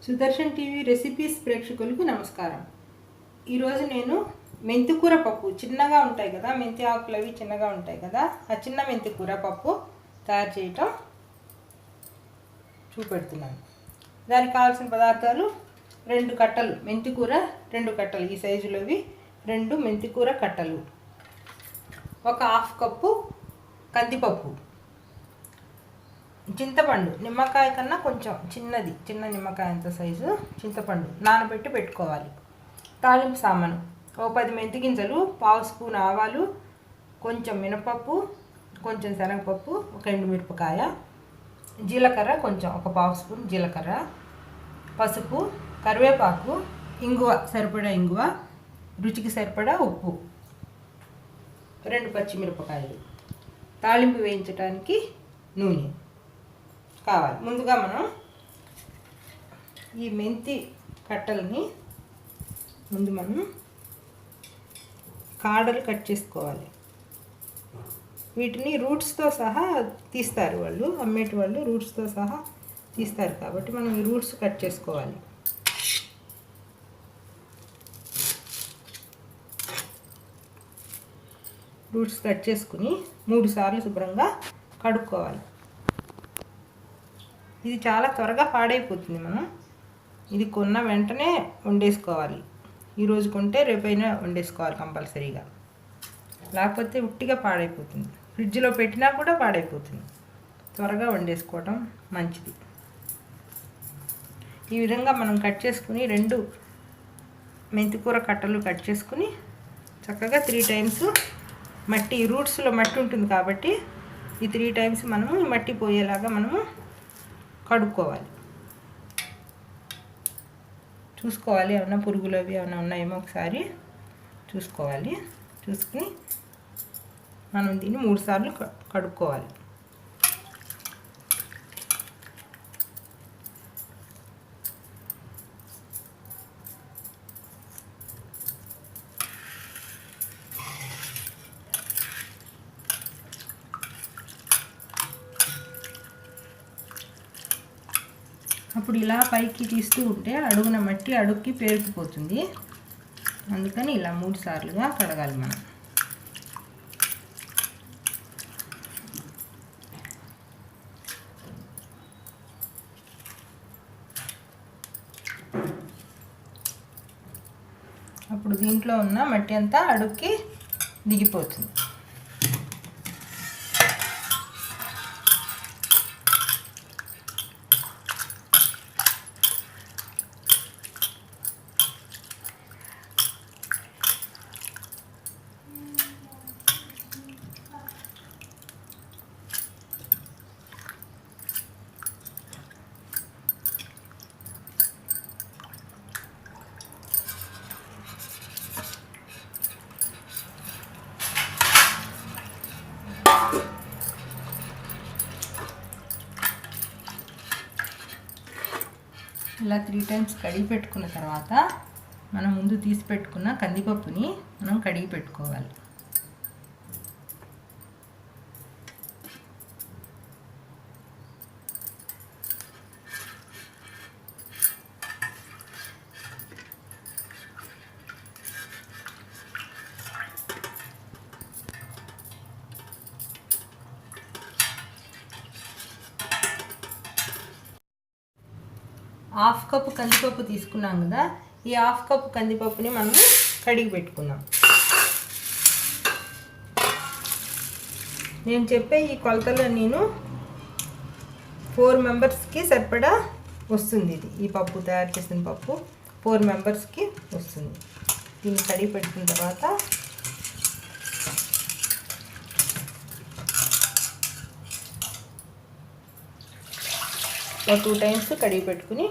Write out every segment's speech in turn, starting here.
Sudarshan TV recipes ప్రేక్షకులకు నమస్కారం. ఈరోజు నేను మెంతికూర పప్పు, చిన్నగా ఉంటాయి కదా మెంతి ఆకులు, అవి చిన్నగా ఉంటాయి కదా, ఆ చిన్న మెంతికూర పప్పు తయారు చేయటం చూపెడుతున్నాను. దానికి కావాల్సిన పదార్థాలు: 2 కట్టలు మెంతికూర, 2 కట్టలు ఈ సైజులోవి 2 మెంతికూర కట్టలు, ఒక హాఫ్ కప్పు కందిపప్పు, చింతపండు నిమ్మకాయ కన్నా కొంచెం చిన్నది, చిన్న నిమ్మకాయ అంత సైజు చింతపండు నానబెట్టి పెట్టుకోవాలి. తాలింపు సామాను: ఒక 10 మెంతి గింజలు, 1/2 స్పూన్ ఆవాలు, కొంచెం మినపప్పు, కొంచెం శనగపప్పు, ఒక ఎండుమిరపకాయ, జీలకర్ర కొంచెం, ఒక 1/2 స్పూన్ జీలకర్ర, పసుపు, కరివేపాకు, ఇంగువ సరిపడా ఇంగువ, రుచికి సరిపడా ఉప్పు, 2 పచ్చిమిరపకాయలు, తాలింపు వేయించడానికి నూనె కావాలి. ముందుగా మనం ఈ మెంతి కట్టలని మనం కాడలు కట్ చేసుకోవాలి. వీటిని రూట్స్తో సహా తీస్తారు వాళ్ళు, అమ్మేటి వాళ్ళు రూట్స్తో సహా తీస్తారు కాబట్టి మనం ఈ రూట్స్ కట్ చేసుకోవాలి. రూట్స్ కట్ చేసుకుని 3 సార్లు శుభ్రంగా కడుక్కోవాలి. ఇది చాలా త్వరగా పాడైపోతుంది. మనం ఇది కొన్న వెంటనే వండేసుకోవాలి. ఈరోజు కొంటే రేపైనా వండేసుకోవాలి కంపల్సరీగా, లేకపోతే ఉట్టిగా పాడైపోతుంది. ఫ్రిడ్జ్లో పెట్టినా కూడా పాడైపోతుంది. త్వరగా వండేసుకోవటం మంచిది. ఈ విధంగా మనం కట్ చేసుకుని 2 మెంతికూర కట్టలు కట్ చేసుకుని చక్కగా 3 టైమ్స్ మట్టి, రూట్స్లో మట్టి ఉంటుంది కాబట్టి ఈ 3 టైమ్స్ మనము మట్టి పోయేలాగా మనము కడుక్కోవాలి. చూసుకోవాలి ఏమన్నా పురుగులు అవి ఏమైనా ఉన్నాయేమో ఒకసారి చూసుకోవాలి. చూసుకుని మనం దీన్ని 3 సార్లు కడుక్కోవాలి. అప్పుడు ఇలా పైకి తీస్తూ ఉంటే అడుగున మట్టి అడుక్కి పేరుకుపోతుంది. అందుకని ఇలా 3 సార్లుగా కడగాలి మనం. అప్పుడు దీంట్లో ఉన్న మట్టి అంతా అడుక్కి దిగిపోతుంది. ఇలా 3 టైమ్స్ కడిగి పెట్టుకున్న తర్వాత మనం ముందు తీసి పెట్టుకున్న కందిపప్పుని మనం కడిగి పెట్టుకోవాలి. హాఫ్ కప్పు కందిపప్పు తీసుకున్నాం కదా, ఈ హాఫ్ కప్పు కందిపప్పుని మనం కడిగి పెట్టుకుందాం. నేను చెప్పే ఈ కొలతలో నేను 4 మెంబర్స్కి సరిపడా వస్తుంది. ఈ పప్పు తయారు చేసిన పప్పు 4 మెంబర్స్కి వస్తుంది. దీన్ని కడిగి పెట్టుకున్న తర్వాత ఒక 2 టైమ్స్ కడిగి పెట్టుకుని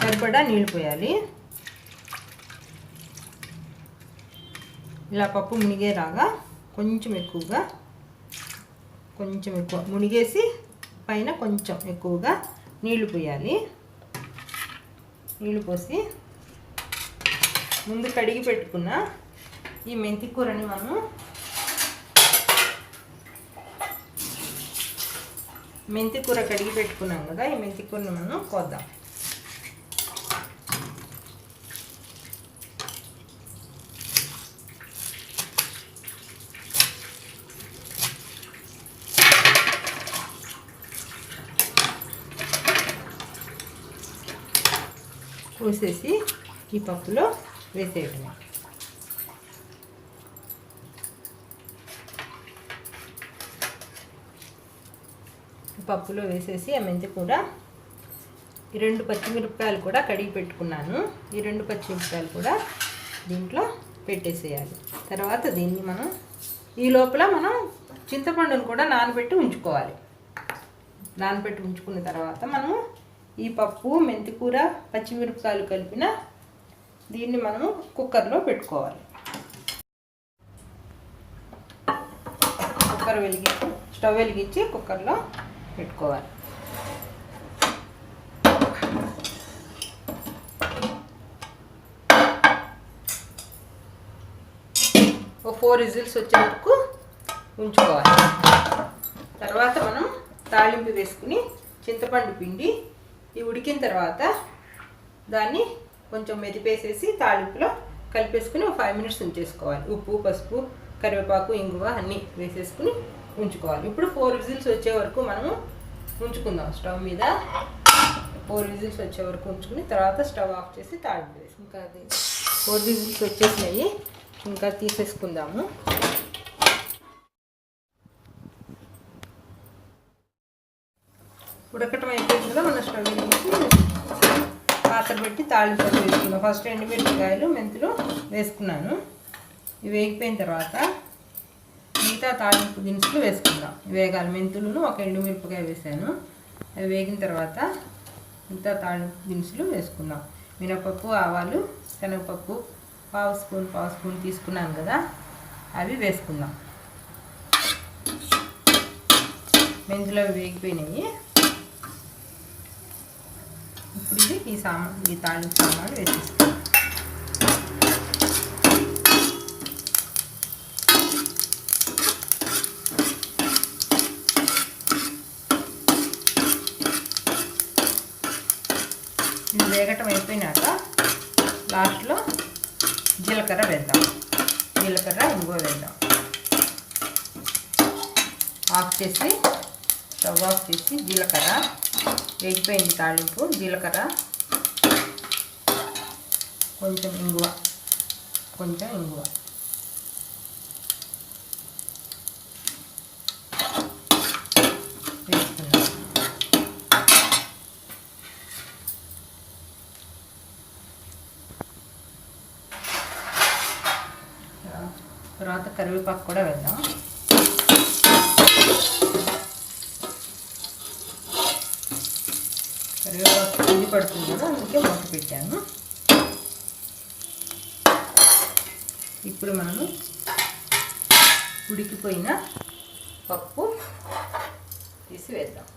సరిపడా నీళ్ళు పోయాలి. ఇలా పప్పు మునిగేలాగా కొంచెం ఎక్కువ మునిగేసి పైన కొంచెం ఎక్కువగా నీళ్లు పోయాలి. నీళ్ళు పోసి ముందు కడిగి పెట్టుకున్న ఈ మెంతి కూరని మనం మెంతి కూర కడిగి పెట్టుకున్నాం కదా, ఈ మెంతి కూరని మనం కోద్దాం. కోసేసి ఈ పప్పులో వేసేయటమే. పప్పులో వేసేసి ఆ మెంతి కూడా ఈ 2 పచ్చిమిరపకాయలు కూడా కడిగి పెట్టుకున్నాను. ఈ 2 పచ్చిమిరపకాయలు కూడా దీంట్లో పెట్టేసేయాలి. తర్వాత దీన్ని మనం ఈ లోపల మనం చింతపండును కూడా నానబెట్టి ఉంచుకోవాలి. నానబెట్టి ఉంచుకున్న తర్వాత మనము ఈ పప్పు, మెంతికూర, పచ్చిమిరపకాయలు కలిపిన దీన్ని మనము కుక్కర్లో పెట్టుకోవాలి. స్టవ్ వెలిగించి కుక్కర్లో పెట్టుకోవాలి. ఒక 4 విజిల్స్ వచ్చే వరకు ఉంచుకోవాలి. తర్వాత మనం తాలింపు వేసుకుని చింతపండు పిండి ఈ ఉడికిన తర్వాత దాన్ని కొంచెం మెదిపేసేసి తాలింపులో కలిపేసుకుని ఒక 5 మినిట్స్ ఉంచేసుకోవాలి. ఉప్పు, పసుపు, కరివేపాకు, ఇంగువ అన్నీ వేసేసుకుని ఉంచుకోవాలి. ఇప్పుడు 4 విజిల్స్ వచ్చే వరకు మనము ఉంచుకుందాం. స్టవ్ మీద 4 విజిల్స్ వచ్చే వరకు ఉంచుకుని తర్వాత స్టవ్ ఆఫ్ చేసి తాలింపు వేసి ఇంకా అది 4 విజిల్స్ వచ్చేసినాయి. ఇంకా తీసేసుకుందాము. ఉడకటం అయిపోయింది కదా, మన స్టవ్ వెలిగించి పాత్ర పెట్టి తాలింపు వేసుకున్నాం. ఫస్ట్ ఎండుమిరపకాయలు, మెంతులు వేసుకున్నాను. ఇవి వేగిపోయిన తర్వాత మిగతా తాలింపు దినుసులు వేసుకుందాం. వేగాలి. మెంతులను ఒక ఎండుమిరపకాయ వేసాను. అవి వేగిన తర్వాత మిగతా తాలింపు దినుసులు వేసుకుందాం. మినపప్పు, ఆవాలు, శనగపప్పు పావు స్పూన్ తీసుకున్నాను కదా, అవి వేసుకుందాం. మెంతులు అవి వేగిపోయినాయి. ఇప్పుడు ఇది ఈ తాలింపు సామాన్లు వేసేస్తాం. ఇది వేగటం అయిపోయినాక లాస్ట్లో జీలకర్ర వేద్దాం. జీలకర్ర, ఇంగువ వేద్దాం. స్టవ్ ఆఫ్ చేసి జీలకర్ర వేగిపోయింది. తాలింపు, జీలకర్ర, కొంచెం ఇంగువ వేసుకున్నాం. తర్వాత కరివేపాకు కూడా వేద్దాం. కరివేపాకు ఇది పడుతుంది కదా, అందుకే మూత పెట్టాను. ఇప్పుడు మనము ఉడికిపోయిన పప్పు తీసి వేద్దాం.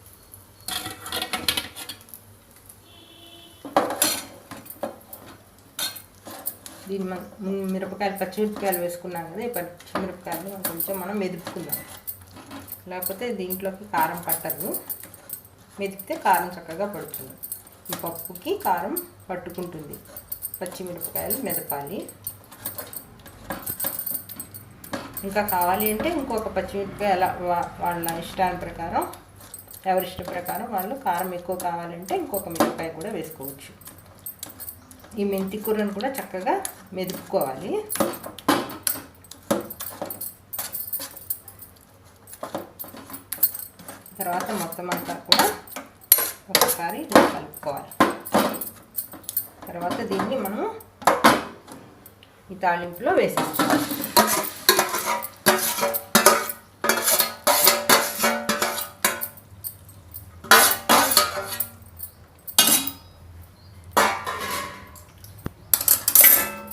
దీన్ని పచ్చిమిరపకాయలు వేసుకున్నాం కదా, ఈ పచ్చిమిరపకాయలు కొంచెం మనం మెదుపుకుందాం. లేకపోతే దీంట్లోకి కారం పట్టదు. మెదిపితే కారం చక్కగా పడుతుంది. ఈ పప్పుకి కారం పట్టుకుంటుంది. పచ్చిమిరపకాయలు మెదపాలి. ఇంకా కావాలి అంటే ఇంకొక పచ్చిమిరపకాయ అలా వాళ్ళ ఇష్టాల ప్రకారం, ఎవరి ఇష్టం ప్రకారం వాళ్ళు కారం ఎక్కువ కావాలంటే ఇంకొక మిరపకాయ కూడా వేసుకోవచ్చు. ఈ మెంతి కూరను కూడా చక్కగా మెదుపుకోవాలి. తర్వాత మొత్తం అంతా కూడా ఒకసారి కలుపుకోవాలి. తర్వాత దీన్ని మనం ఈ తాలింపులో వేసేసుకోవాలి.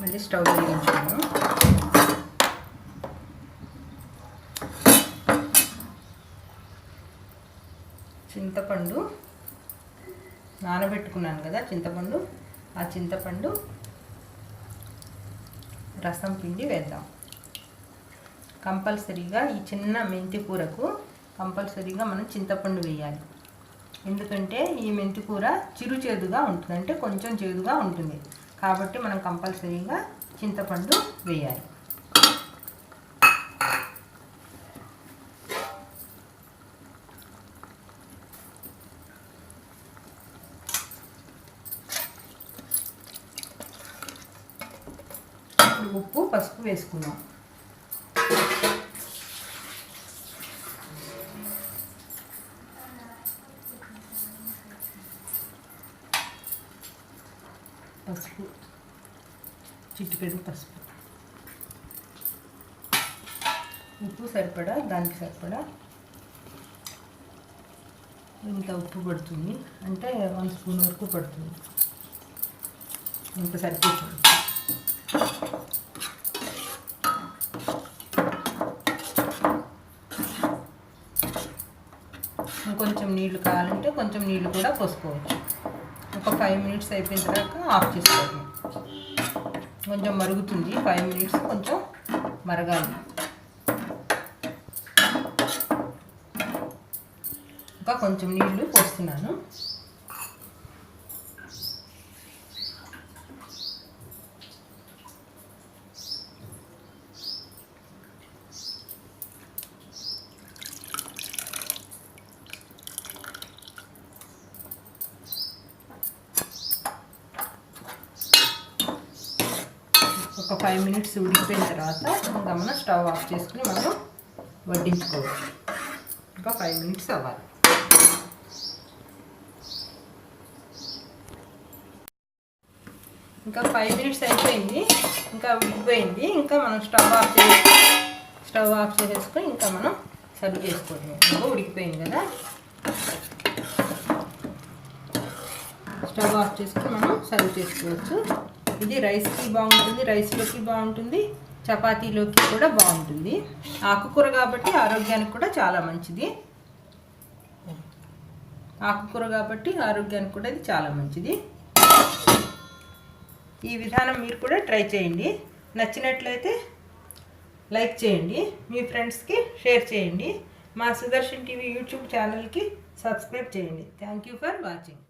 మళ్ళీ స్టవ్ వెలిగించాము. చింతపండు నానబెట్టుకున్నాను కదా, ఆ చింతపండు రసం పిండి వేద్దాం. కంపల్సరీగా ఈ చిన్న మెంతి కూరకు కంపల్సరీగా మనం చింతపండు వేయాలి. ఎందుకంటే ఈ మెంతి కూర చిరు చేదుగా ఉంటుంది, అంటే కొంచెం చేదుగా ఉంటుంది. కాబట్టి మనం కంపల్సరీగా చింతపండు వేయాలి. ఉప్పు, పసుపు వేసుకుందాం. పసుపు, చిటికెడు పసుపు, ఉప్పు సరిపడా, దానికి సరిపడా ఇంత ఉప్పు పడుతుంది, అంటే 1 స్పూన్ వరకు పడుతుంది. ఇంత సరిపోతుంది. కొంచెం నీళ్లు కావాలంటే కొంచెం నీళ్లు కూడా పోసుకోవచ్చు. ఒక 5 మినిట్స్ అయిపోయిన తర్వాత ఆఫ్ చేసుకోవాలి. కొంచెం మరుగుతుంది, 5 మినిట్స్ కొంచెం మరగాలి. ఇంకా కొంచెం నీళ్లు పోస్తున్నాను. ఒక 5 మినిట్స్ ఉడికిపోయిన తర్వాత ఇంకా మనం స్టవ్ ఆఫ్ చేసుకుని మనం వడ్డించుకోవచ్చు. ఇంకా 5 మినిట్స్ అవ్వాలి. ఇంకా 5 మినిట్స్ అయిపోయింది, ఇంకా ఉడికిపోయింది. ఇంకా మనం స్టవ్ ఆఫ్ చేసేసుకొని ఇంకా మనం సర్వ్ చేసుకోవడం. ఇంకా ఉడికిపోయింది కదా, స్టవ్ ఆఫ్ చేసుకొని మనం సర్వ్ చేసుకోవచ్చు. ఇది రైస్కి బాగుంటుంది, రైస్లోకి బాగుంటుంది, చపాతీలోకి కూడా బాగుంటుంది. ఆకుకూర కాబట్టి ఆరోగ్యానికి కూడా చాలా మంచిది. ఆకుకూర కాబట్టి ఆరోగ్యానికి కూడా ఇది చాలా మంచిది. ఈ విధానం మీరు కూడా ట్రై చేయండి. నచ్చినట్లయితే లైక్ చేయండి, మీ ఫ్రెండ్స్కి షేర్ చేయండి. మా సుదర్శన్ టీవీ యూట్యూబ్ ఛానల్కి సబ్స్క్రైబ్ చేయండి. Thank you for watching.